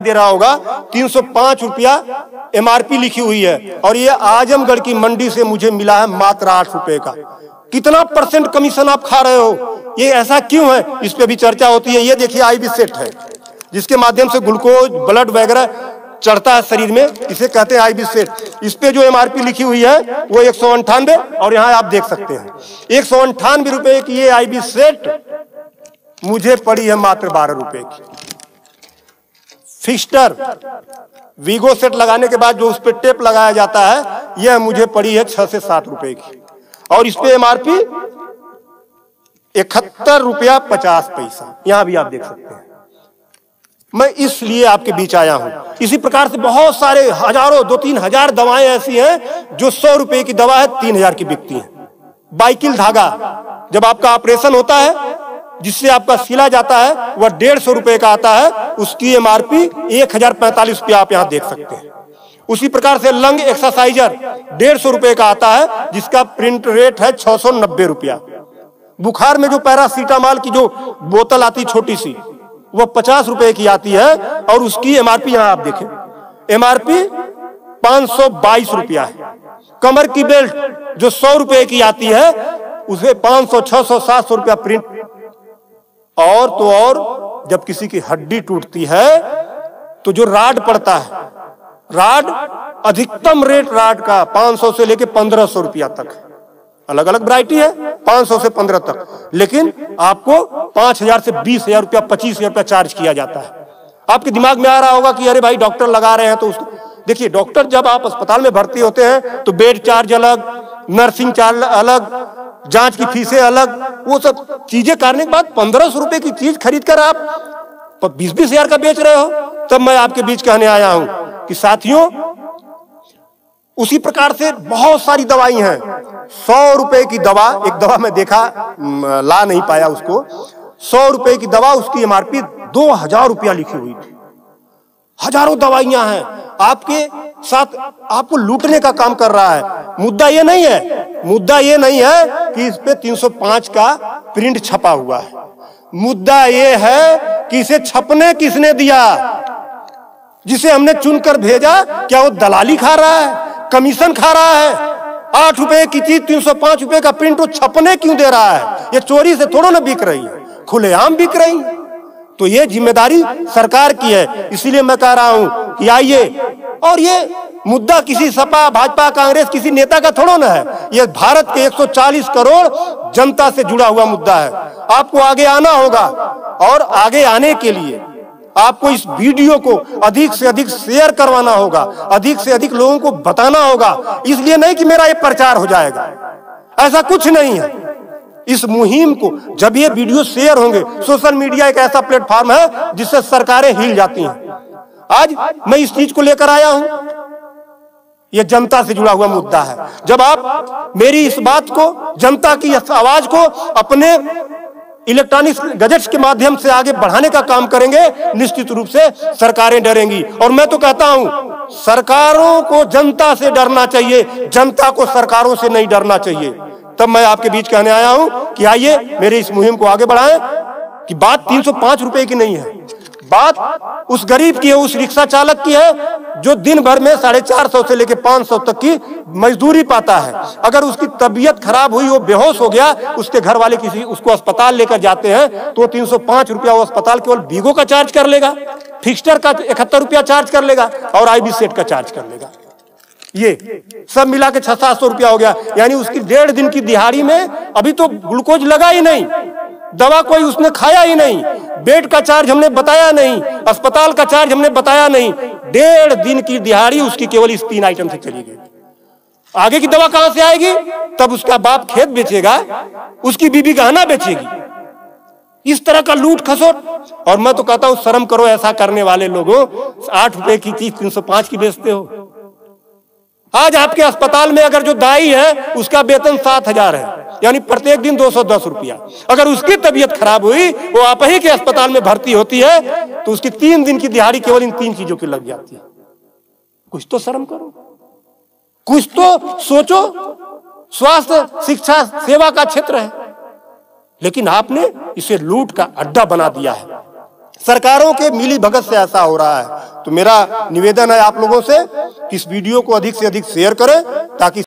दे रहा होगा 305 रुपया एमआरपी लिखी हुई है और ये आजमगढ़ की मंडी से मुझे मिला है मात्र 8 रुपए का। कितना % कमीशन आप खा रहे हो? ये ऐसा क्यों है? इस पे भी चर्चा होती है। ये देखिए आईबी सेट है जिसके माध्यम से ग्लूकोज ब्लड वगैरह चढ़ता है शरीर में, इसे कहते हैं आईबी सेट। इस पे जो एमआरपी लिखी हुई है वो 198 और यहाँ आप देख सकते हैं 198 रुपए की ये आईबी सेट मुझे पड़ी है मात्र 12 रुपए की। फिक्स्टर वीगो सेट लगाने के बाद जो उस पर टेप लगाया जाता है यह मुझे पड़ी है 6 से 7 रुपए की और इस पे एमआरपी 71 रुपया 50 पैसा। यहां भी आप देख सकते हैं। मैं इसलिए आपके बीच आया हूं। इसी प्रकार से बहुत सारे हजारों 2-3 हजार दवाएं ऐसी हैं जो 100 रुपए की दवा है 3000 की बिकती है। बाइकिल धागा जब आपका ऑपरेशन होता है जिससे आपका सिला जाता है वह 150 रुपए का आता है, उसकी एमआरपी 1045 रुपया आप यहां देख सकते हैं। उसी प्रकार से लंग एक्सरसाइजर 150 रुपए का आता है जिसका प्रिंट रेट है 690 रुपया। बुखार में जो पैरासीटामॉल की जो बोतल आती छोटी सी वह 50 रुपए की आती है और उसकी एमआरपी यहां आप देखें एमआरपी 522 रुपया है। कमर की बेल्ट जो 100 रुपए की आती है उसे 500, 600, 700 रुपया प्रिंट। और तो और जब किसी की हड्डी टूटती है तो जो राड पड़ता है, राड अधिकतम रेट राड का 500 से लेके 1500 रुपया तक, अलग अलग वैरायटी है 500 से 15 तक, लेकिन आपको 5000 से 20,000 रुपया 25,000 रुपया चार्ज किया जाता है। आपके दिमाग में आ रहा होगा कि अरे भाई डॉक्टर लगा रहे हैं तो उसको देखिए, डॉक्टर जब आप अस्पताल में भर्ती होते हैं तो बेड चार्ज अलग, नर्सिंग चार्ज अलग, जांच की फीसें अलग, वो सब चीजें करने के बाद 1500 रुपए की चीज खरीद कर आप 20-20 हजार का बेच रहे हो। तब मैं आपके बीच कहने आया हूं कि साथियों उसी प्रकार से बहुत सारी दवाई हैं। 100 रुपए की दवा, एक दवा मैं देखा ला नहीं पाया उसको, 100 रुपए की दवा उसकी एमआरपी 2000 रुपया लिखी हुई थी। हजारों दवाइयां हैं आपके साथ, आपको लूटने का काम कर रहा है। मुद्दा ये नहीं है, मुद्दा ये नहीं है कि इस पे 305 का प्रिंट छपा हुआ है। मुद्दा ये है कि इसे छपने किसने दिया? जिसे हमने चुनकर भेजा क्या वो दलाली खा रहा है, कमीशन खा रहा है? 8 रुपए की चीज 305 रुपए का प्रिंट वो छपने क्यों दे रहा है? ये चोरी से थोड़ा ना बिक रही है, खुलेआम बिक रही है। तो ये जिम्मेदारी सरकार की है। इसीलिए मैं कह रहा हूं कि आइए, और ये मुद्दा किसी सपा, भाजपा, कांग्रेस किसी नेता का थोड़ा ना है, ये भारत के 140 करोड़ जनता से जुड़ा हुआ मुद्दा है। आपको आगे आना होगा और आगे आने के लिए आपको इस वीडियो को अधिक से अधिक शेयर करवाना होगा, अधिक से अधिक लोगों को बताना होगा। इसलिए नहीं कि मेरा ये प्रचार हो जाएगा, ऐसा कुछ नहीं है। इस मुहिम को जब ये वीडियो शेयर होंगे, सोशल मीडिया एक ऐसा प्लेटफॉर्म है जिससे सरकारें हिल जाती हैं। आज मैं इस चीज को लेकर आया हूं, यह जनता से जुड़ा हुआ मुद्दा है। जब आप मेरी इस बात को, जनता की इस आवाज को अपने इलेक्ट्रॉनिक गैजेट्स के माध्यम से आगे बढ़ाने का काम करेंगे, निश्चित रूप से सरकारें डरेंगी। और मैं तो कहता हूं सरकारों को जनता से डरना चाहिए, जनता को सरकारों से नहीं डरना चाहिए। तब मैं आपके बीच कहने आया हूं कि आइए मेरे इस मुहिम को आगे बढ़ाएं। कि बात 305 रुपए की नहीं है, बात उस गरीब की है, उस रिक्शा चालक की है जो दिन भर में 450 से लेकर 500 तक की मजदूरी पाता है। अगर उसकी तबीयत खराब हुई, वो बेहोश हो गया, उसके घर वाले किसी उसको अस्पताल लेकर जाते हैं तो 305 रुपया वो अस्पताल केवल वीगो का चार्ज कर लेगा, फिक्स्टर का 71 रुपया चार्ज कर लेगा और आईबी सेट का चार्ज कर लेगा। ये सब मिला के 600-700 रुपया हो गया। यानी उसकी 1.5 दिन की दिहाड़ी में अभी तो ग्लूकोज लगा ही नहीं, दवा कोई उसने खाया ही नहीं, बेड का चार्ज हमने बताया नहीं, अस्पताल का चार्ज हमने बताया नहीं। 1.5 दिन की दिहाड़ी उसकी केवल इस 3 आइटम से चली गई। आगे की दवा कहां से आएगी? तब उसका बाप खेत बेचेगा, उसकी बीबी गहना बेचेगी। इस तरह का लूट खसोट। और मैं तो कहता हूं शर्म करो ऐसा करने वाले लोगों। 8 रुपए की चीज 305 की बेचते हो। आज आपके अस्पताल में अगर जो दाई है उसका वेतन 7,000 है, यानी प्रत्येक दिन 210 रुपया। अगर उसकी तबीयत खराब हुई, वो आप ही के अस्पताल में भर्ती होती है तो उसकी 3 दिन की दिहाड़ी केवल इन 3 चीजों की लग जाती है। कुछ तो शर्म करो, कुछ तो सोचो। स्वास्थ्य, शिक्षा, सेवा का क्षेत्र है, लेकिन आपने इसे लूट का अड्डा बना दिया है। सरकारों के मिली भगत से ऐसा हो रहा है। तो मेरा निवेदन है आप लोगों से कि इस वीडियो को अधिक से अधिक शेयर करें ताकि